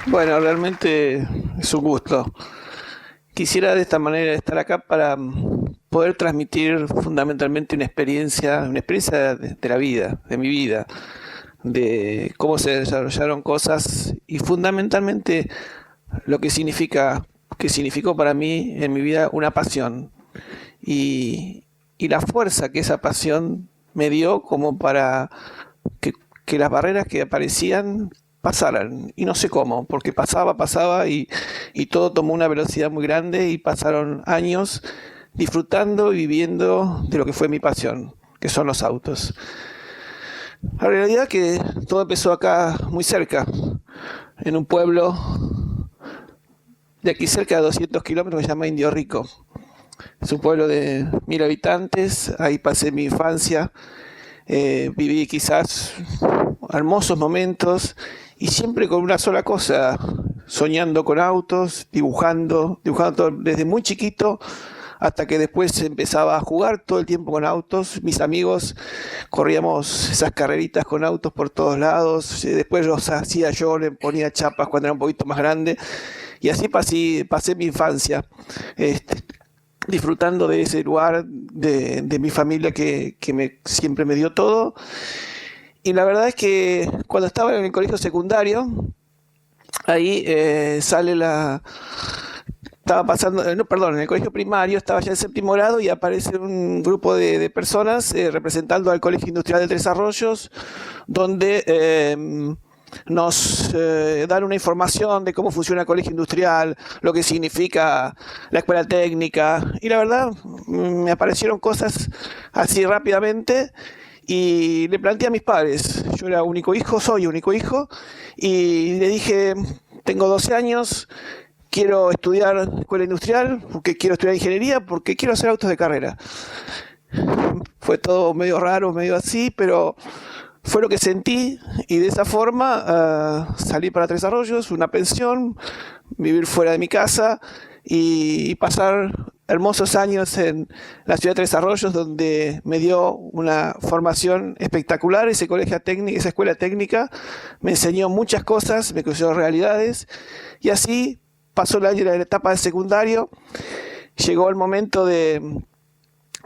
Bueno, realmente es un gusto. Quisiera de esta manera estar acá para poder transmitir fundamentalmente una experiencia de la vida, de mi vida, de cómo se desarrollaron cosas y fundamentalmente lo que significó para mí en mi vida una pasión y, y la fuerza que esa pasión me dio como para que, que las barreras que aparecían pasaran. Y no sé cómo, porque pasaba y todo tomó una velocidad muy grande y pasaron años disfrutando y viviendo de lo que fue mi pasión, que son los autos. La realidad que todo empezó acá muy cerca, en un pueblo de aquí cerca de 200 kilómetros que se llama Indio Rico. Es un pueblo de 1000 habitantes, ahí pasé mi infancia, viví quizás hermosos momentos y siempre con una sola cosa, soñando con autos, dibujando todo, desde muy chiquito hasta que después empezaba a jugar todo el tiempo con autos. Mis amigos corríamos esas carreritas con autos por todos lados, después los hacía yo, le ponía chapas cuando era un poquito más grande y así pasé mi infancia. Este, disfrutando de ese lugar, de mi familia siempre me dio todo. Y la verdad es que cuando estaba en el colegio secundario, ahí sale la... Estaba pasando, no, perdón, en el colegio primario estaba ya en séptimo grado y aparece un grupo de personas representando al Colegio Industrial de Tres Arroyos, donde nos dan una información de cómo funciona el colegio industrial, lo que significa la escuela técnica, y la verdad me aparecieron cosas así rápidamente y le planteé a mis padres, yo era único hijo, soy único hijo, y le dije, tengo 12 años, quiero estudiar escuela industrial, porque quiero estudiar ingeniería, porque quiero hacer autos de carrera. Fue todo medio raro, medio así, pero fue lo que sentí y de esa forma salí para Tres Arroyos, una pensión, vivir fuera de mi casa y pasar hermosos años en la ciudad de Tres Arroyos, donde me dio una formación espectacular. Ese colegio técnico, esa escuela técnica me enseñó muchas cosas, me cruzó realidades y así pasó el año de la etapa de secundario, llegó el momento de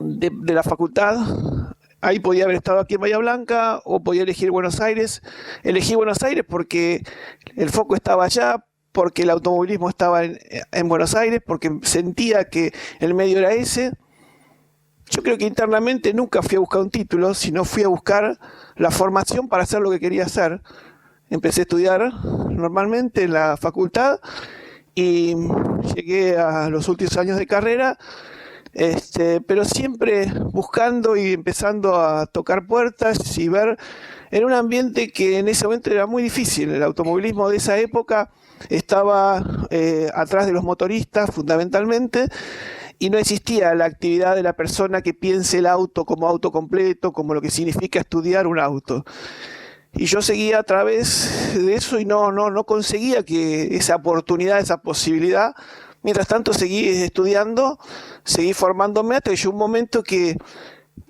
la facultad. Ahí podía haber estado aquí en Bahía Blanca o podía elegir Buenos Aires. Elegí Buenos Aires porque el foco estaba allá, porque el automovilismo estaba en Buenos Aires, porque sentía que el medio era ese. Yo creo que internamente nunca fui a buscar un título, sino fui a buscar la formación para hacer lo que quería hacer. Empecé a estudiar normalmente en la facultad y llegué a los últimos años de carrera, pero siempre buscando y empezando a tocar puertas y ver en un ambiente que en ese momento era muy difícil. El automovilismo de esa época estaba atrás de los motoristas fundamentalmente y no existía la actividad de la persona que piense el auto como auto completo, como lo que significa estudiar un auto. Y yo seguía a través de eso y no conseguía que esa oportunidad, esa posibilidad. Mientras tanto seguí estudiando, seguí formándome hasta que llegó un momento que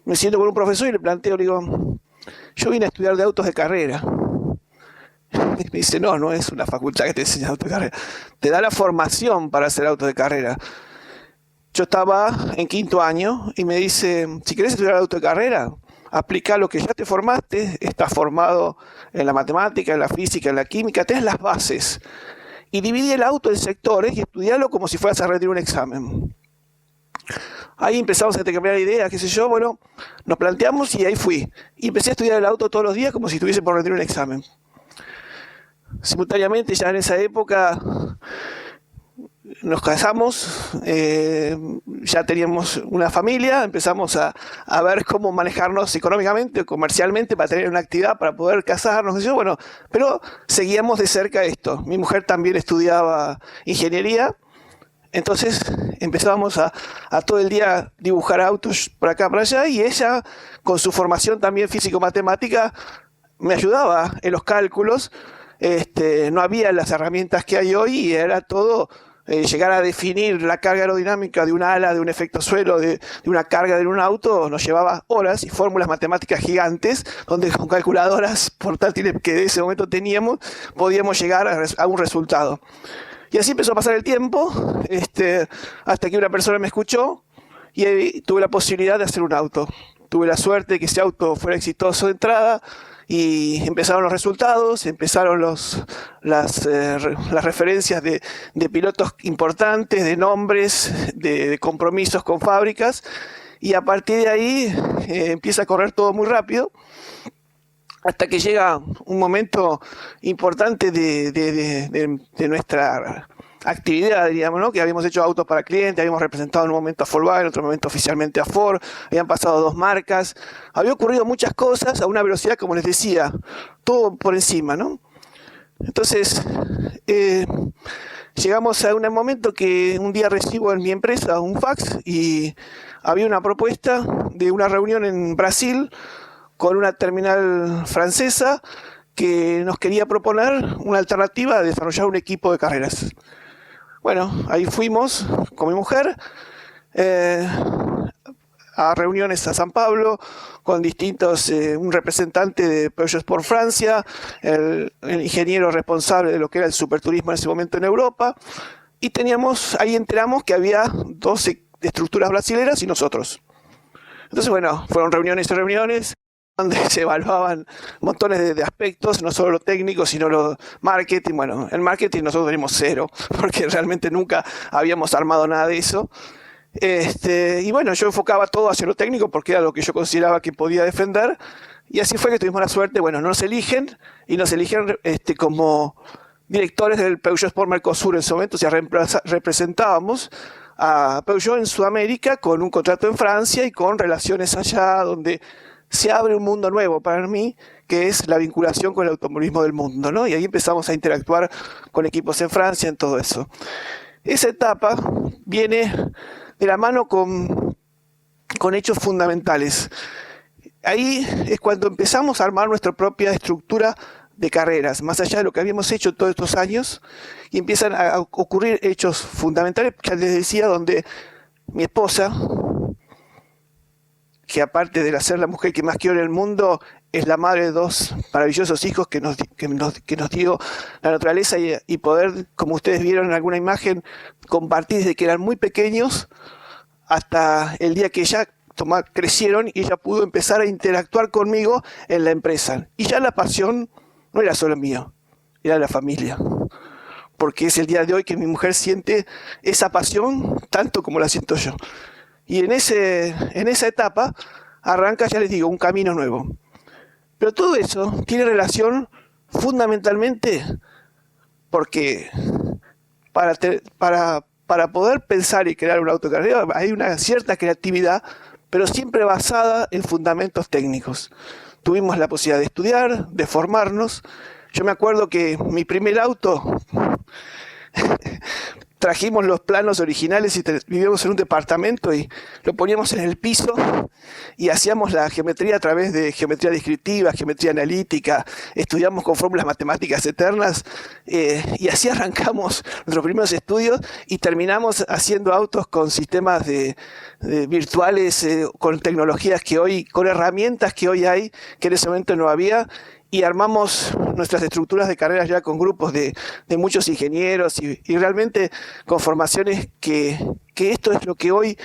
me siento con un profesor y le planteo, le digo, yo vine a estudiar de autos de carrera. Y me dice, no es una facultad que te enseña autos de carrera, te da la formación para hacer autos de carrera. Yo estaba en quinto año y me dice, si querés estudiar auto de carrera, aplica lo que ya te formaste, estás formado en la matemática, en la física, en la química, tenés las bases. Y dividí el auto en sectores y estudiarlo como si fueras a rendir un examen. Ahí empezamos a intercambiar ideas, qué sé yo, bueno, nos planteamos y ahí fui. Y empecé a estudiar el auto todos los días como si estuviese por rendir un examen. Simultáneamente, ya en esa época, nos casamos, ya teníamos una familia, empezamos a ver cómo manejarnos económicamente, comercialmente, para tener una actividad, para poder casarnos, bueno, pero seguíamos de cerca esto. Mi mujer también estudiaba ingeniería, entonces empezábamos a todo el día dibujar autos por acá, por allá, y ella, con su formación también físico-matemática, me ayudaba en los cálculos. No había las herramientas que hay hoy y era todo llegar a definir la carga aerodinámica de un ala, de un efecto suelo, de una carga de un auto, nos llevaba horas y fórmulas matemáticas gigantes, donde con calculadoras portátiles que de ese momento teníamos, podíamos llegar a un resultado. Y así empezó a pasar el tiempo, hasta que una persona me escuchó y tuve la posibilidad de hacer un auto. Tuve la suerte de que ese auto fuera exitoso de entrada, y empezaron los resultados, empezaron las referencias de pilotos importantes, de nombres, de compromisos con fábricas, y a partir de ahí empieza a correr todo muy rápido, hasta que llega un momento importante de nuestra actividad, digamos, ¿no? Que habíamos hecho autos para clientes, habíamos representado en un momento a Volkswagen, en otro momento oficialmente a Ford, habían pasado 2 marcas, había ocurrido muchas cosas a una velocidad, como les decía, todo por encima, ¿no? Entonces, llegamos a un momento que un día recibo en mi empresa un fax y había una propuesta de una reunión en Brasil con una terminal francesa que nos quería proponer una alternativa de desarrollar un equipo de carreras. Bueno, ahí fuimos con mi mujer a reuniones a San Pablo con distintos, un representante de Peugeot Sport Francia, el ingeniero responsable de lo que era el superturismo en ese momento en Europa, y ahí enteramos que había 12 estructuras brasileras y nosotros. Entonces, bueno, fueron reuniones y reuniones, donde se evaluaban montones de aspectos, no solo lo técnico, sino lo marketing. Bueno, en marketing nosotros tenemos 0, porque realmente nunca habíamos armado nada de eso. Y bueno, yo enfocaba todo hacia lo técnico, porque era lo que yo consideraba que podía defender, y así fue que tuvimos la suerte. Bueno, nos eligen, y nos eligen como directores del Peugeot Sport Mercosur en ese momento. O sea, representábamos a Peugeot en Sudamérica con un contrato en Francia y con relaciones allá, donde se abre un mundo nuevo para mí, que es la vinculación con el automovilismo del mundo, ¿no? Y ahí empezamos a interactuar con equipos en Francia, en todo eso. Esa etapa viene de la mano con hechos fundamentales. Ahí es cuando empezamos a armar nuestra propia estructura de carreras, más allá de lo que habíamos hecho todos estos años, y empiezan a ocurrir hechos fundamentales, que les decía, donde mi esposa, que aparte de ser la mujer que más quiero en el mundo, es la madre de 2 maravillosos hijos que nos dio la naturaleza, y poder, como ustedes vieron en alguna imagen, compartir desde que eran muy pequeños hasta el día que ya crecieron y ella pudo empezar a interactuar conmigo en la empresa. Y ya la pasión no era solo mía, era de la familia. Porque es el día de hoy que mi mujer siente esa pasión tanto como la siento yo. Y en esa etapa arranca, ya les digo, un camino nuevo. Pero todo eso tiene relación fundamentalmente porque para poder pensar y crear un auto de carrera hay una cierta creatividad, pero siempre basada en fundamentos técnicos. Tuvimos la posibilidad de estudiar, de formarnos. Yo me acuerdo que mi primer auto trajimos los planos originales y vivíamos en un departamento y lo poníamos en el piso y hacíamos la geometría a través de geometría descriptiva, geometría analítica, estudiamos con fórmulas matemáticas eternas, y así arrancamos nuestros primeros estudios y terminamos haciendo autos con sistemas virtuales, con tecnologías que hoy, con herramientas que hoy hay, que en ese momento no había. Y armamos nuestras estructuras de carreras ya con grupos de muchos ingenieros y realmente con formaciones que esto es lo que hoy,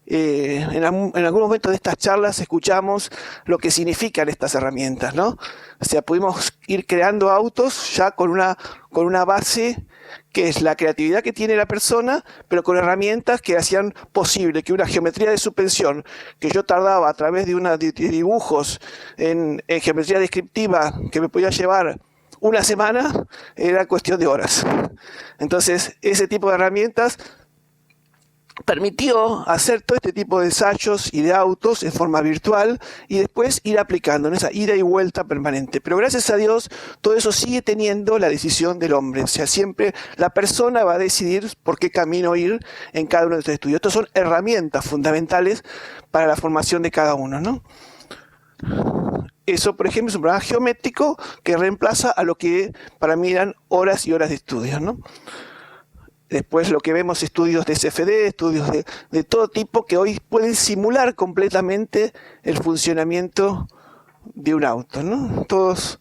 en algún momento de estas charlas escuchamos lo que significan estas herramientas, ¿no? O sea, pudimos ir creando autos ya con una base que es la creatividad que tiene la persona, pero con herramientas que hacían posible que una geometría de suspensión que yo tardaba a través de dibujos en geometría descriptiva que me podía llevar una semana, era cuestión de horas. Entonces, ese tipo de herramientas permitió hacer todo este tipo de ensayos y de autos en forma virtual y después ir aplicando en esa ida y vuelta permanente. Pero gracias a Dios, todo eso sigue teniendo la decisión del hombre. O sea, siempre la persona va a decidir por qué camino ir en cada uno de estos estudios. Estas son herramientas fundamentales para la formación de cada uno, ¿no? Eso, por ejemplo, es un programa geométrico que reemplaza a lo que para mí eran horas y horas de estudio, ¿no? Después lo que vemos, estudios de CFD, estudios de todo tipo que hoy pueden simular completamente el funcionamiento de un auto, ¿no? Todos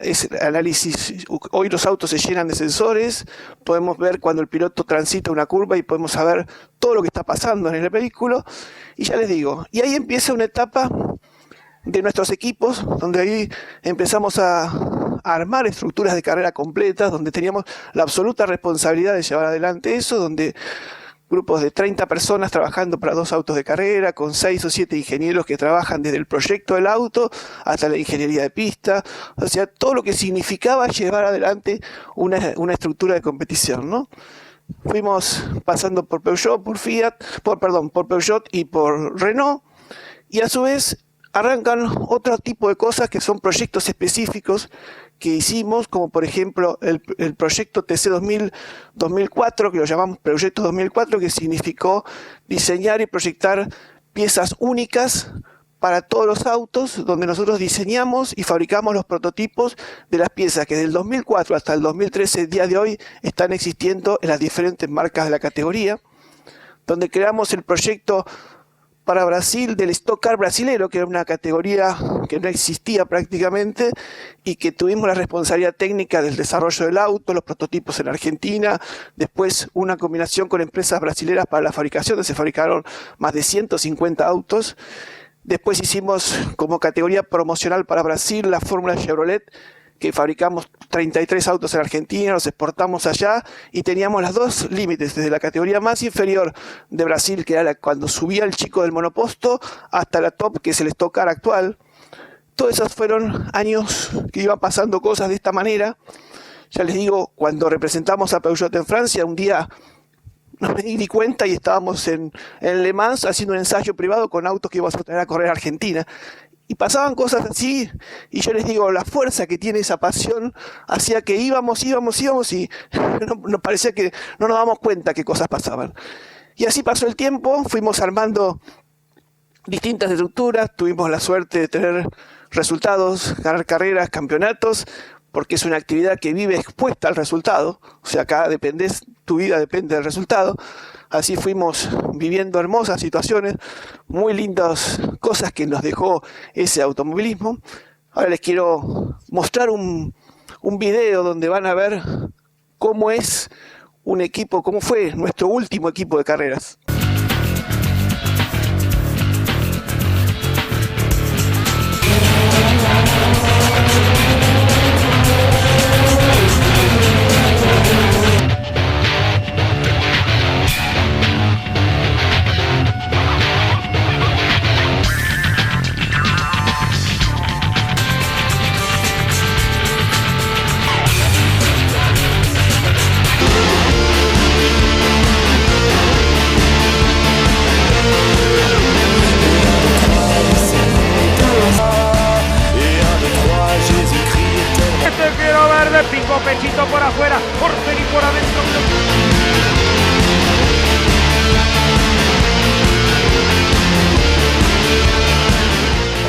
es análisis. Hoy los autos se llenan de sensores, podemos ver cuando el piloto transita una curva y podemos saber todo lo que está pasando en el vehículo. Y ya les digo, y ahí empieza una etapa de nuestros equipos, donde ahí empezamos a armar estructuras de carrera completas, donde teníamos la absoluta responsabilidad de llevar adelante eso, donde grupos de 30 personas trabajando para 2 autos de carrera, con 6 o 7 ingenieros que trabajan desde el proyecto del auto hasta la ingeniería de pista, o sea, todo lo que significaba llevar adelante una estructura de competición, ¿no? Fuimos pasando por Peugeot, por Peugeot y por Renault, y a su vez arrancan otro tipo de cosas que son proyectos específicos que hicimos, como por ejemplo el proyecto TC 2004, que lo llamamos Proyecto 2004, que significó diseñar y proyectar piezas únicas para todos los autos, donde nosotros diseñamos y fabricamos los prototipos de las piezas que del 2004 hasta el 2013, el día de hoy, están existiendo en las diferentes marcas de la categoría, donde creamos el proyecto para Brasil del Stock Car brasilero, que era una categoría que no existía prácticamente y que tuvimos la responsabilidad técnica del desarrollo del auto, los prototipos en Argentina, después una combinación con empresas brasileras para la fabricación, donde se fabricaron más de 150 autos. Después hicimos como categoría promocional para Brasil la Fórmula Chevrolet, que fabricamos 33 autos en Argentina, los exportamos allá y teníamos los 2 límites, desde la categoría más inferior de Brasil, que era cuando subía el chico del monoposto, hasta la top, que es el Stock Car actual. Todos esos fueron años que iban pasando cosas de esta manera. Ya les digo, cuando representamos a Peugeot en Francia, un día no me di cuenta y estábamos en Le Mans haciendo un ensayo privado con autos que íbamos a traer a correr a Argentina. Y pasaban cosas así, y yo les digo, la fuerza que tiene esa pasión hacía que íbamos y nos parecía que no nos damos cuenta qué cosas pasaban. Y así pasó el tiempo, fuimos armando distintas estructuras, tuvimos la suerte de tener resultados, ganar carreras, campeonatos, porque es una actividad que vive expuesta al resultado, o sea, acá tu vida depende del resultado. Así fuimos viviendo hermosas situaciones, muy lindas cosas que nos dejó ese automovilismo. Ahora les quiero mostrar un video donde van a ver cómo es un equipo, cómo fue nuestro último equipo de carreras. Quiero ver de pico, pechito por afuera, Ortelli por adentro.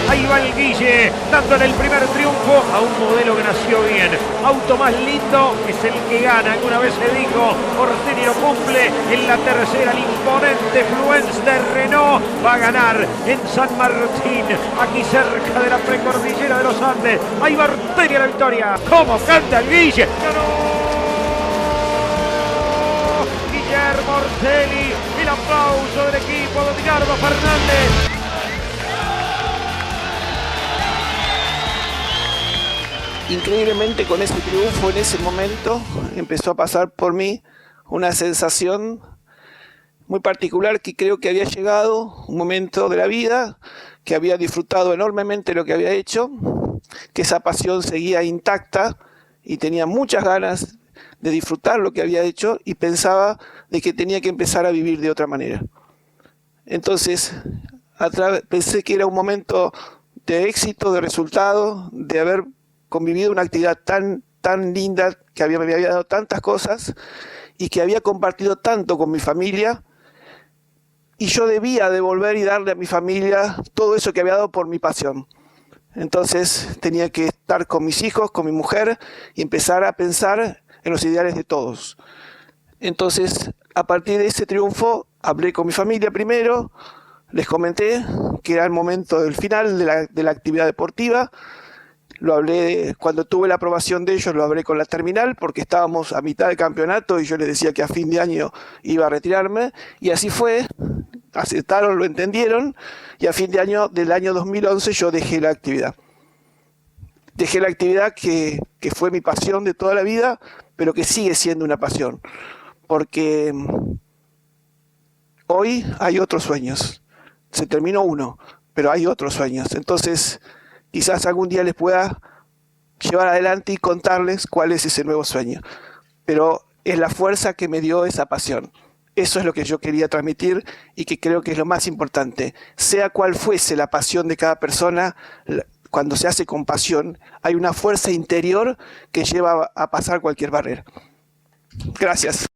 Ahí va el Guille, dándole el primer triunfo a un modelo que nació bien. Auto más lindo es el que gana. Alguna vez se dijo, Ortelli lo cumple. En la tercera, el imponente Fluence de Renault va a ganar en San Martín, aquí cerca de la precordillera de los Andes. Ahí va Ortelli a la victoria. ¿Cómo canta el Guille? ¡Ganó! Guillermo Ortelli, el aplauso del equipo de Dinardo Fernández. Increíblemente, con ese triunfo en ese momento empezó a pasar por mí una sensación muy particular, que creo que había llegado un momento de la vida, que había disfrutado enormemente lo que había hecho, que esa pasión seguía intacta y tenía muchas ganas de disfrutar lo que había hecho, y pensaba de que tenía que empezar a vivir de otra manera. Entonces pensé que era un momento de éxito, de resultado, de haber convivido una actividad tan linda, que me había dado tantas cosas y que había compartido tanto con mi familia, y yo debía devolver y darle a mi familia todo eso que había dado por mi pasión. Entonces tenía que estar con mis hijos, con mi mujer, y empezar a pensar en los ideales de todos. Entonces, a partir de ese triunfo, hablé con mi familia primero, les comenté que era el momento del final de la actividad deportiva. Lo hablé cuando tuve la aprobación de ellos, lo hablé con la terminal porque estábamos a mitad de campeonato y yo les decía que a fin de año iba a retirarme, y así fue. Aceptaron, lo entendieron, y a fin de año del año 2011 yo dejé la actividad. Dejé la actividad que fue mi pasión de toda la vida, pero que sigue siendo una pasión, porque hoy hay otros sueños. Se terminó uno, pero hay otros sueños. Entonces, quizás algún día les pueda llevar adelante y contarles cuál es ese nuevo sueño. Pero es la fuerza que me dio esa pasión. Eso es lo que yo quería transmitir y que creo que es lo más importante. Sea cual fuese la pasión de cada persona, cuando se hace con pasión, hay una fuerza interior que lleva a pasar cualquier barrera. Gracias.